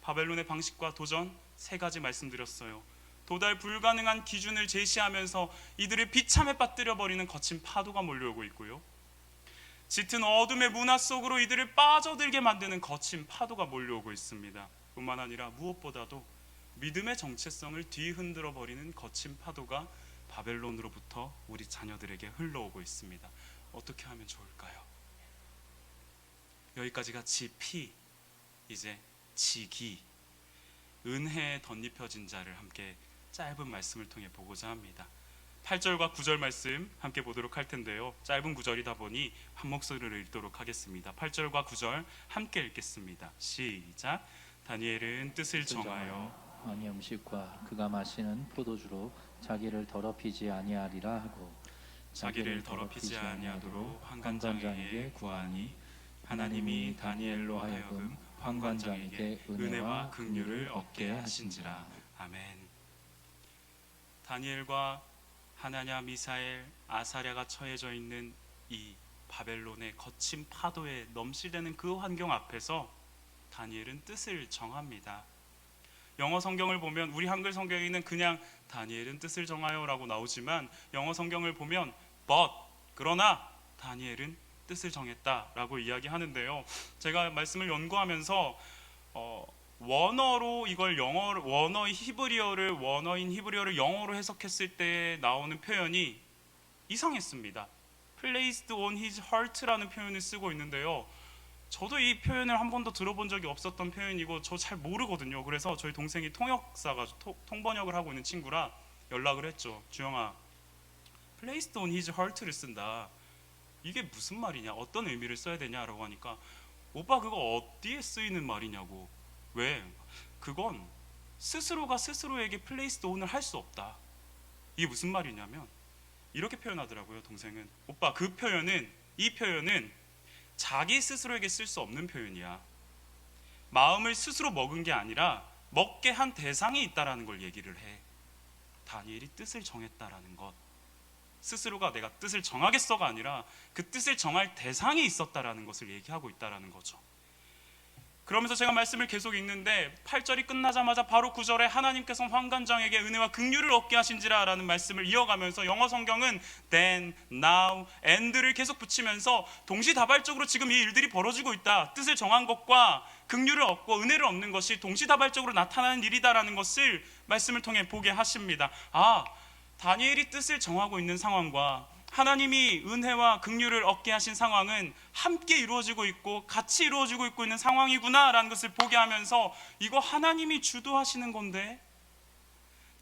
바벨론의 방식과 도전 세 가지 말씀드렸어요. 도달 불가능한 기준을 제시하면서 이들을 비참에 빠뜨려버리는 거친 파도가 몰려오고 있고요. 짙은 어둠의 문화 속으로 이들을 빠져들게 만드는 거친 파도가 몰려오고 있습니다. 뿐만 아니라 무엇보다도 믿음의 정체성을 뒤흔들어 버리는 거친 파도가 바벨론으로부터 우리 자녀들에게 흘러오고 있습니다. 어떻게 하면 좋을까요? 여기까지가 지피, 이제 지기, 은혜에 덧입혀진 자를 함께 짧은 말씀을 통해 보고자 합니다. 8절과 9절 말씀 함께 보도록 할 텐데요. 짧은 구절이다 보니 한 목소리로 읽도록 하겠습니다. 8절과 9절 함께 읽겠습니다. 시작. 다니엘은 뜻을 정하여 왕의 음식과 그가 마시는 포도주로 자기를 더럽히지 아니하리라 하고 자기를 더럽히지 아니하도록 환관장에게 구하니 하나님이 다니엘로 하여금 환관장에게 은혜와 긍휼을 얻게 하신지라. 아멘. 다니엘과 하나냐, 미사엘, 아사랴가 처해져 있는 이 바벨론의 거친 파도에 넘실대는 그 환경 앞에서 다니엘은 뜻을 정합니다. 영어 성경을 보면 우리 한글 성경에는 그냥 다니엘은 뜻을 정하여라고 나오지만 영어 성경을 보면 but, 그러나 다니엘은 뜻을 정했다라고 이야기하는데요. 제가 말씀을 연구하면서 원어로 이걸 원어인 히브리어를 영어로 해석했을 때 나오는 표현이 이상했습니다. Placed on his heart라는 표현을 쓰고 있는데요. 저도 이 표현을 한 번도 들어본 적이 없었던 표현이고 저 잘 모르거든요. 그래서 저희 동생이 통역사가 통번역을 하고 있는 친구라 연락을 했죠. 주영아, Placed on his heart를 쓴다. 이게 무슨 말이냐? 어떤 의미를 써야 되냐라고 하니까 오빠 그거 어디에 쓰이는 말이냐고. 왜? 그건 스스로가 스스로에게 플레이스 온을 할 수 없다. 이게 무슨 말이냐면 이렇게 표현하더라고요. 동생은 오빠 이 표현은 자기 스스로에게 쓸 수 없는 표현이야. 마음을 스스로 먹은 게 아니라 먹게 한 대상이 있다라는 걸 얘기를 해. 다니엘이 뜻을 정했다라는 것, 스스로가 내가 뜻을 정하겠어가 아니라 그 뜻을 정할 대상이 있었다라는 것을 얘기하고 있다라는 거죠. 그러면서 제가 말씀을 계속 읽는데 8절이 끝나자마자 바로 9절에 하나님께서 환관장에게 은혜와 긍휼을 얻게 하신지라 라는 말씀을 이어가면서 영어 성경은 then, now, and를 계속 붙이면서 동시다발적으로 지금 이 일들이 벌어지고 있다. 뜻을 정한 것과 긍휼을 얻고 은혜를 얻는 것이 동시다발적으로 나타나는 일이다라는 것을 말씀을 통해 보게 하십니다. 다니엘이 뜻을 정하고 있는 상황과 하나님이 은혜와 긍휼을 얻게 하신 상황은 함께 이루어지고 있고 같이 이루어지고 있는 상황이구나라는 것을 보게 하면서 이거 하나님이 주도하시는 건데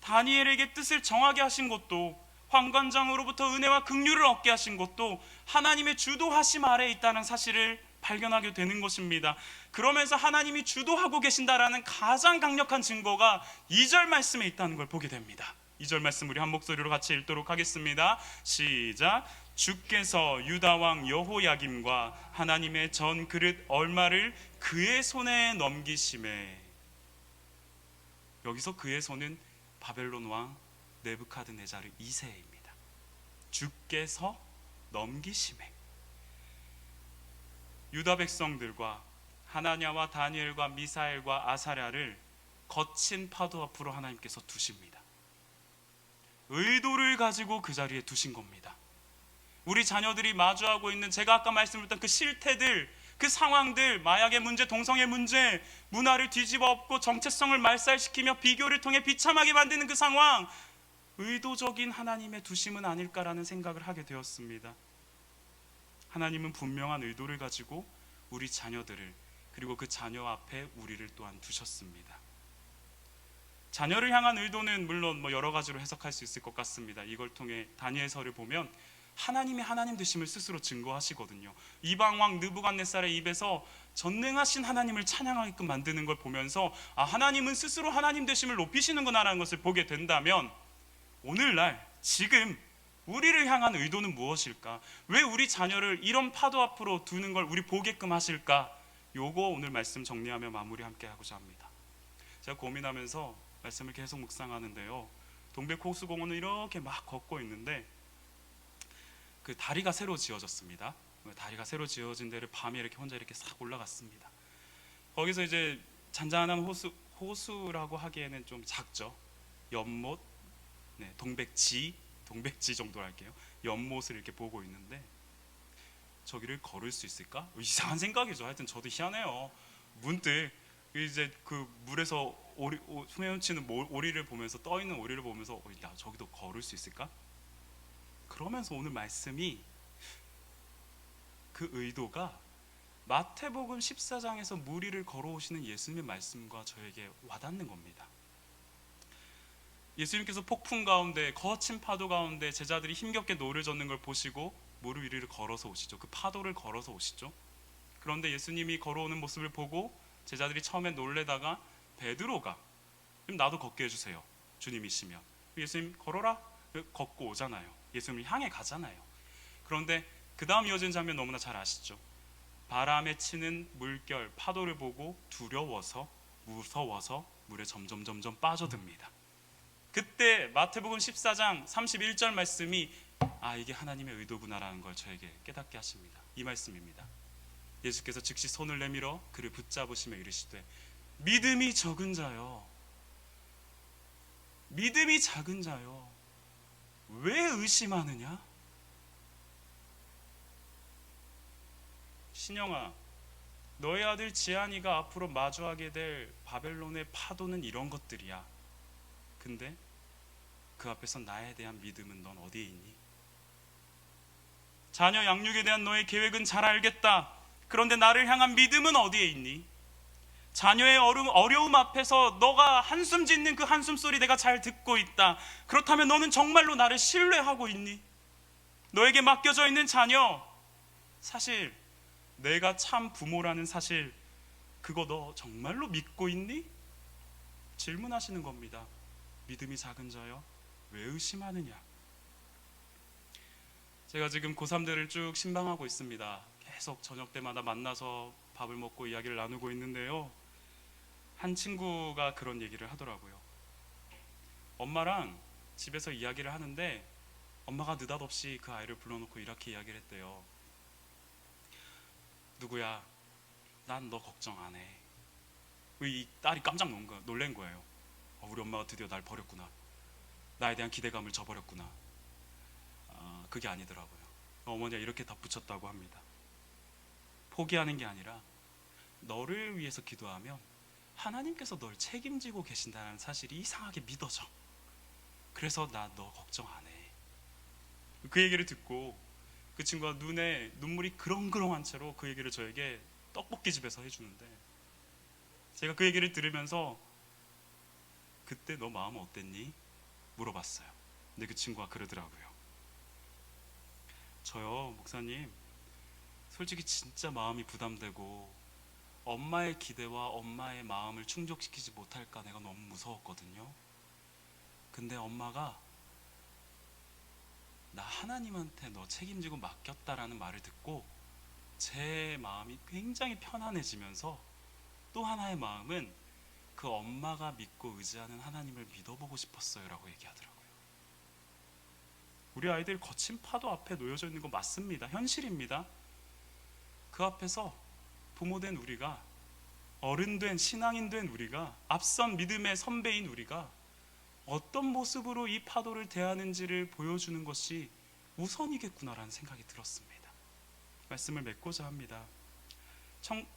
다니엘에게 뜻을 정하게 하신 것도 환관장으로부터 은혜와 긍휼을 얻게 하신 것도 하나님의 주도하심 아래에 있다는 사실을 발견하게 되는 것입니다. 그러면서 하나님이 주도하고 계신다라는 가장 강력한 증거가 2절 말씀에 있다는 걸 보게 됩니다. 2절 말씀 우리 한 목소리로 같이 읽도록 하겠습니다. 시작. 주께서 유다 왕 여호야김과 하나님의 전 그릇 얼마를 그의 손에 넘기심에, 여기서 그의 손은 바벨론 왕 느부갓네살 2세입니다. 주께서 넘기심에 유다 백성들과 하나냐와 다니엘과 미사엘과 아사랴를 거친 파도 앞으로 하나님께서 두십니다. 의도를 가지고 그 자리에 두신 겁니다. 우리 자녀들이 마주하고 있는 제가 아까 말씀드렸던 그 실태들, 그 상황들, 마약의 문제, 동성애 문제, 문화를 뒤집어 엎고 정체성을 말살시키며 비교를 통해 비참하게 만드는 그 상황, 의도적인 하나님의 두심은 아닐까라는 생각을 하게 되었습니다. 하나님은 분명한 의도를 가지고 우리 자녀들을, 그리고 그 자녀 앞에 우리를 또한 두셨습니다. 자녀를 향한 의도는 물론 여러 가지로 해석할 수 있을 것 같습니다. 이걸 통해 다니엘서를 보면 하나님이 하나님 되심을 스스로 증거하시거든요. 이방 왕 느부갓네살의 입에서 전능하신 하나님을 찬양하게끔 만드는 걸 보면서 하나님은 스스로 하나님 되심을 높이시는구나라는 것을 보게 된다면, 오늘날 지금 우리를 향한 의도는 무엇일까? 왜 우리 자녀를 이런 파도 앞으로 두는 걸 우리 보게끔 하실까? 요거 오늘 말씀 정리하며 마무리 함께 하고자 합니다. 제가 고민하면서 말씀을 계속 묵상하는데요. 동백호수공원을 이렇게 막 걷고 있는데 그 다리가 새로 지어졌습니다. 다리가 새로 지어진 데를 밤에 이렇게 혼자 이렇게 싹 올라갔습니다. 거기서 이제 잔잔한 호수라고 하기에는 좀 작죠. 연못, 네, 동백지 정도로 할게요. 연못을 이렇게 보고 있는데 저기를 걸을 수 있을까? 이상한 생각이죠. 하여튼 저도 희한해요. 문득 이제 그 물에서 헤엄치는 오리를 보면서, 떠 있는 오리를 보면서 야, 저기도 걸을 수 있을까? 그러면서 오늘 말씀이, 그 의도가 마태복음 14장에서 무리를 걸어오시는 예수님의 말씀과 저에게 와닿는 겁니다. 예수님께서 폭풍 가운데, 거친 파도 가운데 제자들이 힘겹게 노를 젓는 걸 보시고 물 위를 걸어서 오시죠. 그 파도를 걸어서 오시죠. 그런데 예수님이 걸어오는 모습을 보고 제자들이 처음에 놀래다가 베드로가 그럼 나도 걷게 해주세요, 주님이시면. 예수님 걸어라, 걷고 오잖아요. 예수님을 향해 가잖아요. 그런데 그 다음 이어진 장면 너무나 잘 아시죠. 바람에 치는 물결, 파도를 보고 두려워서, 무서워서 물에 점점 빠져듭니다. 그때 마태복음 14장 31절 말씀이 이게 하나님의 의도구나라는 걸 저에게 깨닫게 하십니다. 이 말씀입니다. 예수께서 즉시 손을 내밀어 그를 붙잡으시며 이르시되 믿음이 적은 자여, 믿음이 작은 자여, 왜 의심하느냐? 신영아, 너의 아들 지한이가 앞으로 마주하게 될 바벨론의 파도는 이런 것들이야. 근데 그 앞에서 나에 대한 믿음은 넌 어디에 있니? 자녀 양육에 대한 너의 계획은 잘 알겠다. 그런데 나를 향한 믿음은 어디에 있니? 자녀의 어려움 앞에서 너가 한숨 짓는 그 한숨 소리 내가 잘 듣고 있다. 그렇다면 너는 정말로 나를 신뢰하고 있니? 너에게 맡겨져 있는 자녀, 사실 내가 참 부모라는 사실, 그거 너 정말로 믿고 있니? 질문하시는 겁니다. 믿음이 작은 자여, 왜 의심하느냐? 제가 지금 고3들을 쭉 신방하고 있습니다. 계속 저녁 때마다 만나서 밥을 먹고 이야기를 나누고 있는데요, 한 친구가 그런 얘기를 하더라고요. 엄마랑 집에서 이야기를 하는데 엄마가 느닷없이 그 아이를 불러놓고 이렇게 이야기를 했대요. 누구야, 난 너 걱정 안 해. 이 딸이 깜짝 놀란 거예요. 우리 엄마가 드디어 날 버렸구나, 나에 대한 기대감을 저버렸구나. 그게 아니더라고요. 어머니가 이렇게 덧붙였다고 합니다. 포기하는 게 아니라 너를 위해서 기도하면 하나님께서 널 책임지고 계신다는 사실이 이상하게 믿어져. 그래서 나 너 걱정 안 해. 그 얘기를 듣고 그 친구가 눈에 눈물이 그렁그렁한 채로 그 얘기를 저에게 떡볶이집에서 해주는데, 제가 그 얘기를 들으면서 그때 너 마음은 어땠니? 물어봤어요. 근데 그 친구가 그러더라고요. 저요, 목사님, 솔직히 진짜 마음이 부담되고 엄마의 기대와 엄마의 마음을 충족시키지 못할까 내가 너무 무서웠거든요. 근데 엄마가 나 하나님한테 너 책임지고 맡겼다라는 말을 듣고 제 마음이 굉장히 편안해지면서, 또 하나의 마음은 그 엄마가 믿고 의지하는 하나님을 믿어보고 싶었어요 라고 얘기하더라고요. 우리 아이들 거친 파도 앞에 놓여져 있는 거 맞습니다. 현실입니다. 그 앞에서 부모된 우리가, 어른된 신앙인된 우리가, 앞선 믿음의 선배인 우리가 어떤 모습으로 이 파도를 대하는지를 보여주는 것이 우선이겠구나라는 생각이 들었습니다. 말씀을 맺고자 합니다.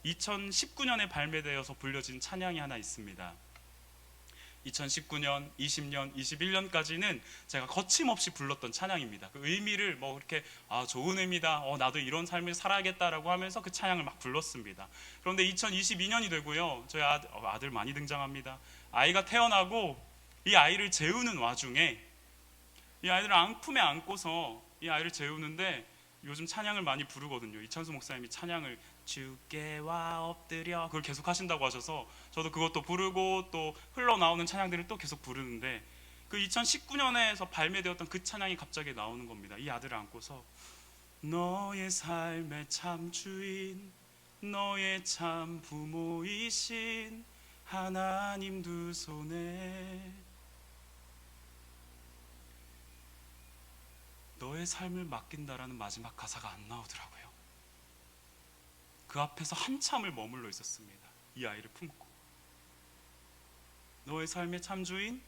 2019년에 발매되어서 불려진 찬양이 하나 있습니다. 2019년, 20년, 21년까지는 제가 거침없이 불렀던 찬양입니다. 그 의미를 이렇게 좋은 의미다, 나도 이런 삶을 살아야겠다라고 하면서 그 찬양을 막 불렀습니다. 그런데 2022년이 되고요, 저희 아들 많이 등장합니다. 아이가 태어나고 이 아이를 재우는 와중에 이 아이들을 앙품에 안고서 이 아이를 재우는데 요즘 찬양을 많이 부르거든요. 이찬수 목사님이 찬양을 주께 와 엎드려 그걸 계속 하신다고 하셔서 저도 그것도 부르고 또 흘러나오는 찬양들을 또 계속 부르는데, 그 2019년에서 발매되었던 그 찬양이 갑자기 나오는 겁니다. 이 아들을 안고서 너의 삶의 참 주인, 너의 참 부모이신 하나님 두 손에 너의 삶을 맡긴다라는 마지막 가사가 안 나오더라고요. 그 앞에서 한참을 머물러 있었습니다. 이 아이를 품고 너의 삶의 참 주인,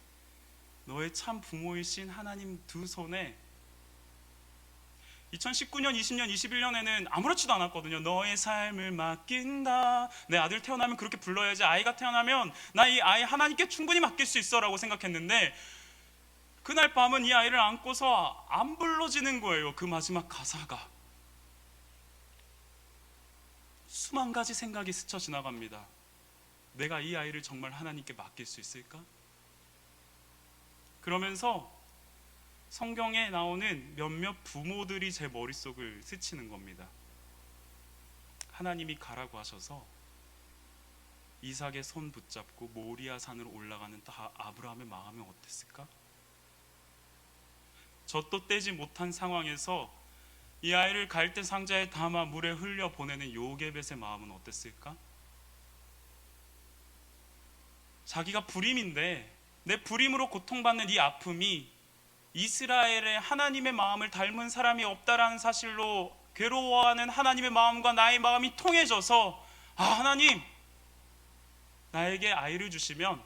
너의 참 부모이신 하나님 두 손에 2019년, 20년, 21년에는 아무렇지도 않았거든요. 너의 삶을 맡긴다. 내 아들 태어나면 그렇게 불러야지. 아이가 태어나면 나 이 아이 하나님께 충분히 맡길 수 있어 라고 생각했는데 그날 밤은 이 아이를 안고서 안 불러지는 거예요. 그 마지막 가사가. 수만 가지 생각이 스쳐 지나갑니다. 내가 이 아이를 정말 하나님께 맡길 수 있을까? 그러면서 성경에 나오는 몇몇 부모들이 제 머릿속을 스치는 겁니다. 하나님이 가라고 하셔서 이삭의 손 붙잡고 모리아 산으로 올라가는 아브라함의 마음이 어땠을까? 젖도 떼지 못한 상황에서 이 아이를 갈대 상자에 담아 물에 흘려 보내는 요게벳의 마음은 어땠을까? 자기가 불임인데 내 불임으로 고통받는 이 아픔이 이스라엘의 하나님의 마음을 닮은 사람이 없다라는 사실로 괴로워하는 하나님의 마음과 나의 마음이 통해져서 하나님 나에게 아이를 주시면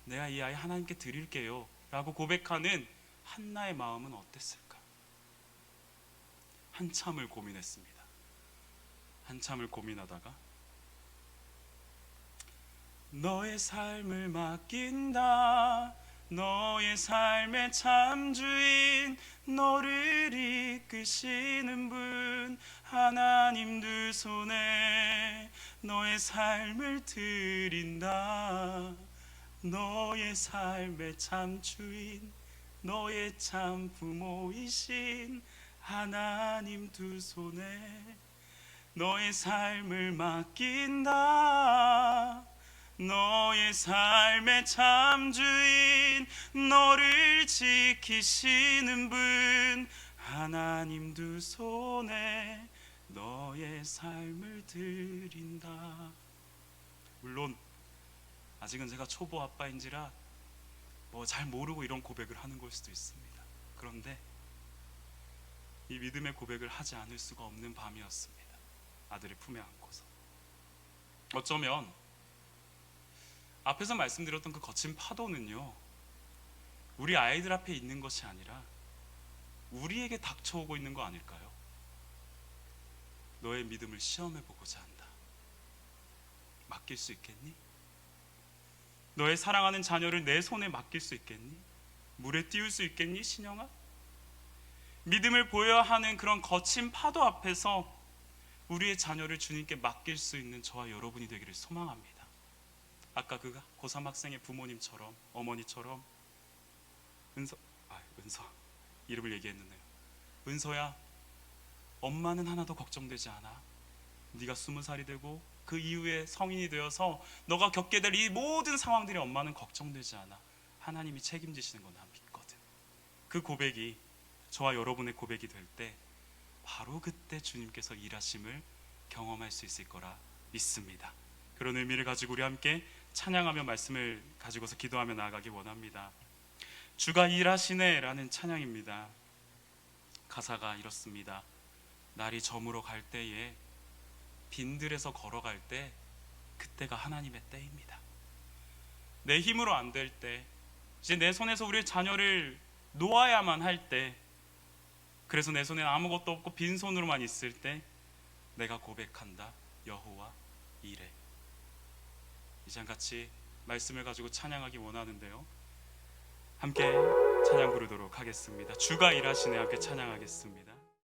내가 이 아이 하나님께 드릴게요 라고 고백하는 한나의 마음은 어땠을까? 한참을 고민했습니다. 한참을 고민하다가 너의 삶을 맡긴다. 너의 삶의 참 주인, 너를 이끄시는 분, 하나님 두 손에 너의 삶을 드린다. 너의 삶의 참 주인, 너의 참 부모이신 하나님 두 손에 너의 삶을 맡긴다. 너의 삶의 참 주인, 너를 지키시는 분, 하나님 두 손에 너의 삶을 드린다. 물론 아직은 제가 초보 아빠인지라 잘 모르고 이런 고백을 하는 걸 수도 있습니다. 그런데 이 믿음의 고백을 하지 않을 수가 없는 밤이었습니다. 아들을 품에 안고서 어쩌면 앞에서 말씀드렸던 그 거친 파도는요, 우리 아이들 앞에 있는 것이 아니라 우리에게 닥쳐오고 있는 거 아닐까요? 너의 믿음을 시험해보고자 한다. 맡길 수 있겠니? 너의 사랑하는 자녀를 내 손에 맡길 수 있겠니? 물에 띄울 수 있겠니, 신영아? 믿음을 보여야 하는 그런 거친 파도 앞에서 우리의 자녀를 주님께 맡길 수 있는 저와 여러분이 되기를 소망합니다. 아까 그 고3 학생의 부모님처럼, 어머니처럼 은서 이름을 얘기했는데요. 은서야, 엄마는 하나도 걱정되지 않아. 네가 20살이 되고 그 이후에 성인이 되어서 너가 겪게 될 이 모든 상황들이 엄마는 걱정되지 않아. 하나님이 책임지시는 건 난 믿거든. 그 고백이 저와 여러분의 고백이 될 때 바로 그때 주님께서 일하심을 경험할 수 있을 거라 믿습니다. 그런 의미를 가지고 우리 함께 찬양하며 말씀을 가지고서 기도하며 나아가기 원합니다. 주가 일하시네 라는 찬양입니다. 가사가 이렇습니다. 날이 저물어 갈 때에 빈들에서 걸어갈 때 그때가 하나님의 때입니다. 내 힘으로 안 될 때, 이제 내 손에서 우리의 자녀를 놓아야만 할 때, 그래서 내 손에 아무것도 없고 빈손으로만 있을 때 내가 고백한다. 여호와 이레. 이 시간 같이 말씀을 가지고 찬양하기 원하는데요, 함께 찬양 부르도록 하겠습니다. 주가 일하시네 함께 찬양하겠습니다.